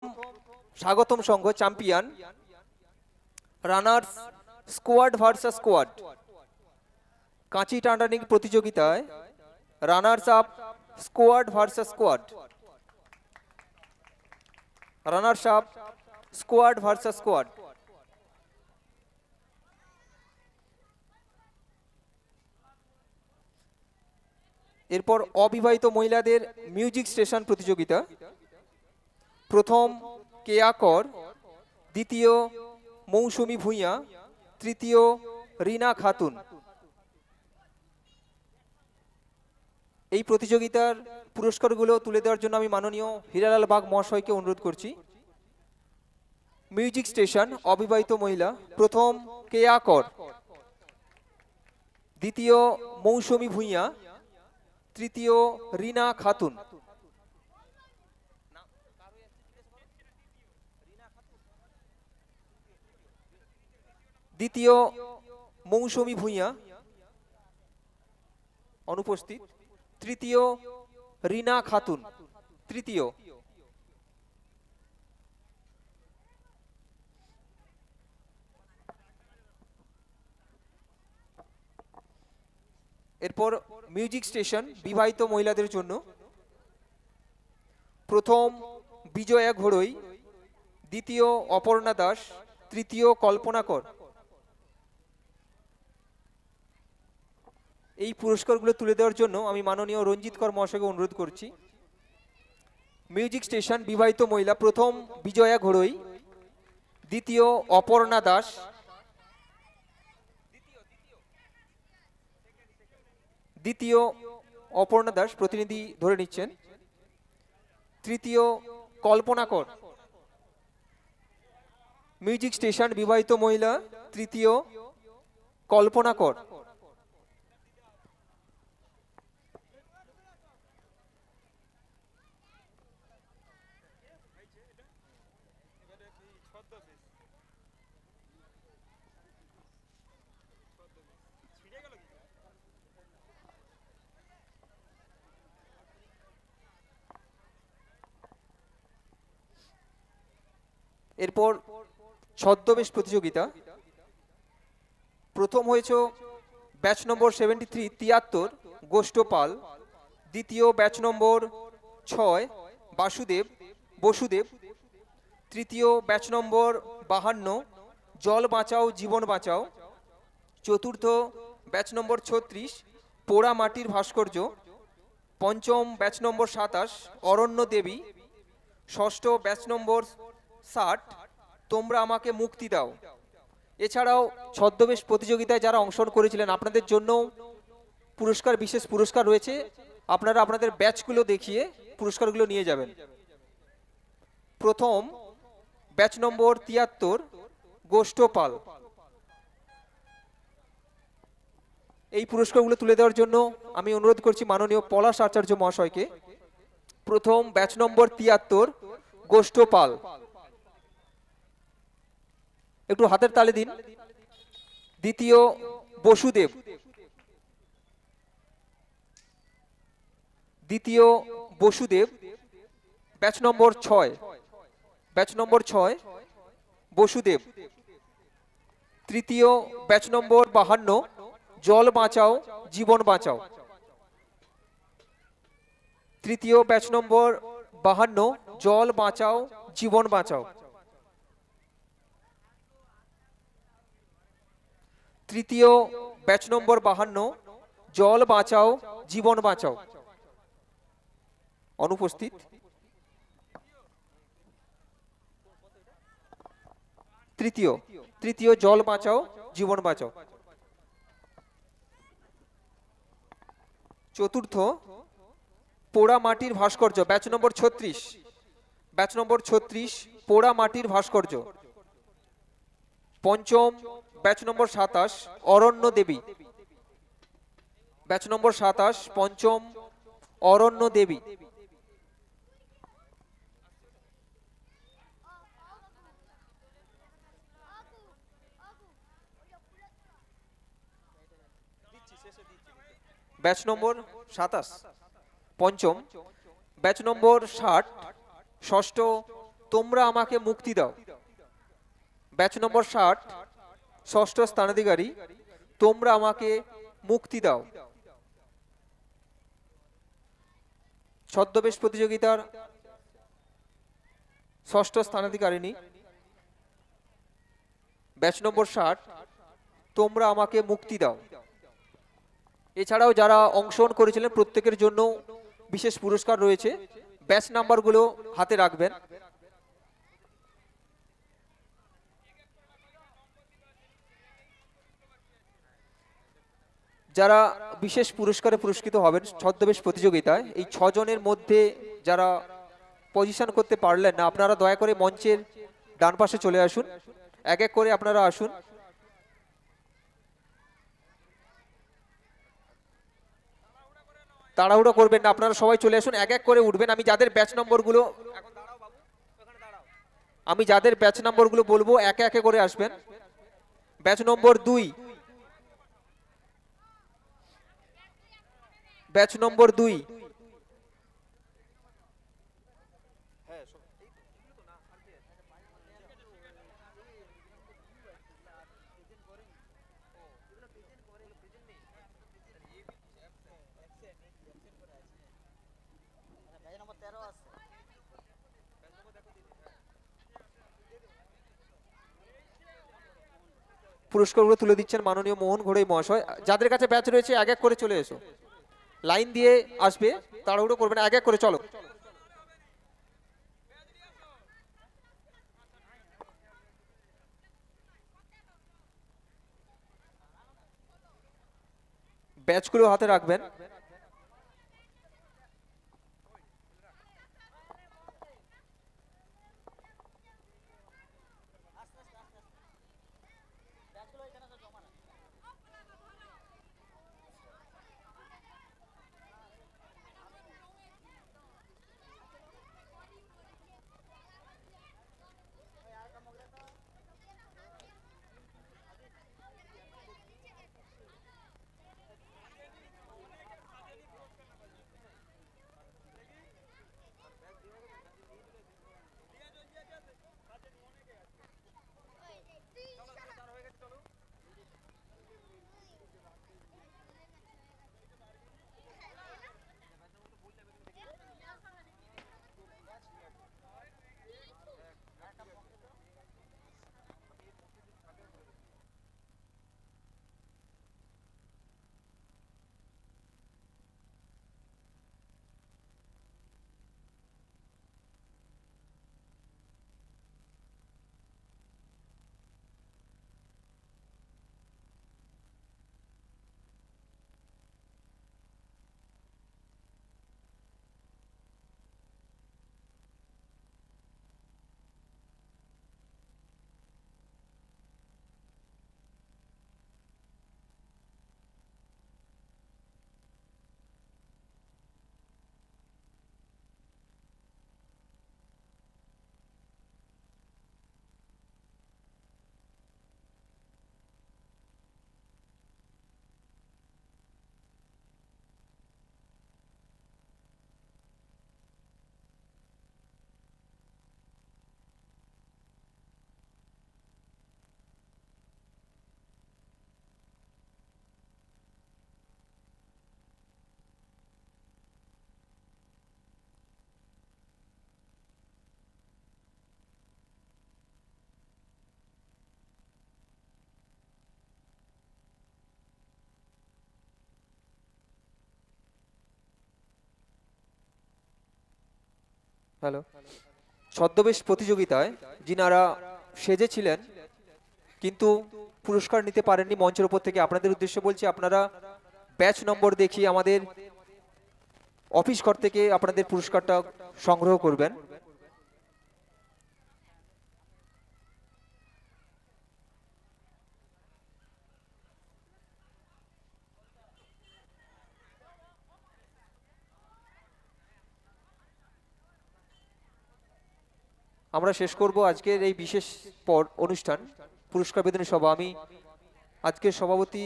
স্বাগতম সংঘ champion runners squad versus squad কাঁচি টানাটানি প্রতিযোগিতায় runners up squad versus squad runners up squad versus squad. এরপর অবিবাহিত মহিলাদের মিউজিক স্টেশন প্রতিযোগিতা। প্রথম কেয়া কর, দ্বিতীয় মৌসুমী ভূঁইয়া, তৃতীয় রিনা খাতুন। এই প্রতিযোগিতার পুরস্কারগুলো তুলে দেওয়ার জন্য আমি মাননীয় হীরালাল বাগ মহাশয়কে অনুরোধ করছি। মিউজিক স্টেশন অবিবাহিত মহিলা, প্রথম কেয়া কর, দ্বিতীয় মৌসুমী ভূঁইয়া, তৃতীয় রিনা খাতুন। দ্বিতীয় মৌসুমী ভূঁইয়া অনুপস্থিত, তৃতীয় রিনা খাতুন, তৃতীয়। এরপর মিউজিক স্টেশন বিবাহিত মহিলাদের জন্য, প্রথম বিজয়া ঘোড়ই, দ্বিতীয় অপর্ণা দাস, তৃতীয় কল্পনা কর। এই পুরস্কারগুলো তুলে দেওয়ার জন্য আমি মাননীয় রঞ্জিত কর মহাশয়কে অনুরোধ করছি। মিউজিক স্টেশন বিবাহিত মহিলা, প্রথম বিজয়া ঘোড়ই, দ্বিতীয় অপর্ণা দাস, দ্বিতীয় অপর্ণা দাস প্রতিনিধি ধরে নিচ্ছেন, তৃতীয় কল্পনা কর। মিউজিক স্টেশন বিবাহিত মহিলা, তৃতীয় কল্পনা কর। এরপর ছদ্মবেশ প্রতিযোগিতা। প্রথম হয়েছে ব্যাচ নম্বর 73 তিয়াত্তর গোষ্ঠপাল, দ্বিতীয় ব্যাচ নম্বর 6 বাসুদেব বসুদেব, তৃতীয় ব্যাচ নম্বর 52 জল বাঁচাও জীবন বাঁচাও, চতুর্থ ব্যাচ নম্বর 36 পোড়া মাটির ভাস্কর্য, পঞ্চম ব্যাচ নম্বর 27 অরণ্য দেবী, ষষ্ঠ ব্যাচ নম্বর 60 তোমরা আমাকে মুক্তি দাও। এছাড়াও ছদ্মবেশ প্রতিযোগিতায় যারা অংশগ্রহণ করেছিলেন আপনাদের জন্য পুরস্কার, বিশেষ পুরস্কার রয়েছে। আপনারা আপনাদের ব্যাচগুলো দেখিয়ে পুরস্কারগুলো নিয়ে যাবেন। প্রথম ব্যাচ নম্বর 73 গোষ্ঠপাল। এই পুরস্কারগুলো তুলে দেওয়ার জন্য আমি অনুরোধ করছি মাননীয় পলাশ আচার্য মহাশয়কে। প্রথম ব্যাচ নম্বর 73 গোষ্ঠপাল, একটু হাতের তালি দিন। দ্বিতীয় বসুদেব, দ্বিতীয় Vasudev batch number 6, batch number 6 Vasudev, তৃতীয় ব্যাচ নম্বর 52 জল বাঁচাও জীবন বাঁচাও, তৃতীয় ব্যাচ নম্বর 52 জল বাঁচাও জীবন বাঁচাও, তৃতীয় ব্যাচ নম্বর 52 জল বাঁচাও জীবন বাঁচাও অনুপস্থিত, তৃতীয় তৃতীয় জল বাঁচাও জীবন বাঁচাও। চতুর্থ পোড়া মাটির ভাস্কর্য ব্যাচ নম্বর 36, ব্যাচ নম্বর 36 পোড়া মাটির ভাস্কর্য, পঞ্চম ব্যাচ নম্বর 27 অরণ্য দেবী, ব্যাচ নম্বর 27 পঞ্চম অরণ্য দেবী। ব্যাচ নম্বর 27 পঞ্চম, ব্যাচ নম্বর 60 ষষ্ঠ তোমরা আমাকে মুক্তি দাও। ব্যাচ নম্বর 60 ষষ্ঠ স্থানাধিকারী, তোমরা আমাকে মুক্তি দাও। ছদ্মবেশ প্রতিযোগিতার ষষ্ঠ স্থানাধিকারিণী, ব্যাচ নম্বর 60, তোমরা আমাকে মুক্তি দাও। এছাড়াও যারা অংশগ্রহণ করেছিলেন প্রত্যেকের জন্য বিশেষ পুরস্কার রয়েছে। ব্যাচ নাম্বারগুলো হাতে রাখবেন। যারা বিশেষ পুরস্কারে পুরস্কৃত হবেন ছদ্মবেশ প্রতিযোগিতায়, এই 6 জনের মধ্যে যারা পজিশন করতে পারলেন না, আপনারা দয়া করে মঞ্চের ডান পাশে চলে আসুন। এক এক করে আপনারা আসুন। তাড়াহুড়ো করবেন না, আপনারা সবাই চলে আসুন, এক এক করে উঠবেন। আমি যাদের ব্যাচ নম্বরগুলো বলবো একে একে করে আসবেন। ব্যাচ নম্বর 2, ব্যাচ নম্বর 2, পুরস্কারগুলো তুলে দিচ্ছেন মাননীয় মোহন ঘোড়াই মহাশয়। যাদের কাছে ব্যাচ রয়েছে এক এক করে চলে এসো, লাইন দিয়ে আসবে, তাড়াহুড়ো করবে না, এক এক করে চলো। ব্যাচগুলো হাতে রাখবেন। হ্যালো। ছদ্মবেশ প্রতিযোগিতায় যিনারা সেজেছিলেন কিন্তু পুরস্কার নিতে পারেননি, মঞ্চের উপর থেকে আপনাদের উদ্দেশ্যে বলছি, আপনারা ব্যাচ নম্বর দেখিয়ে আমাদের অফিস ঘর থেকে আপনাদের পুরস্কারটা সংগ্রহ করবেন। আমরা শেষ করব আজকের এই বিশেষ অনুষ্ঠান পুরস্কার বিতরণী সভা। আমি আজকের সভাপতি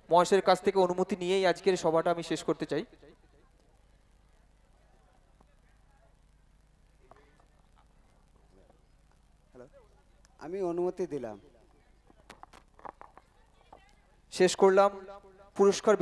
মহাশয়ের কাছ থেকে অনুমতি নিয়েই আজকের সভাটা আমি শেষ করতে চাই। আমি অনুমতি দিলাম। শেষ করলাম পুরস্কার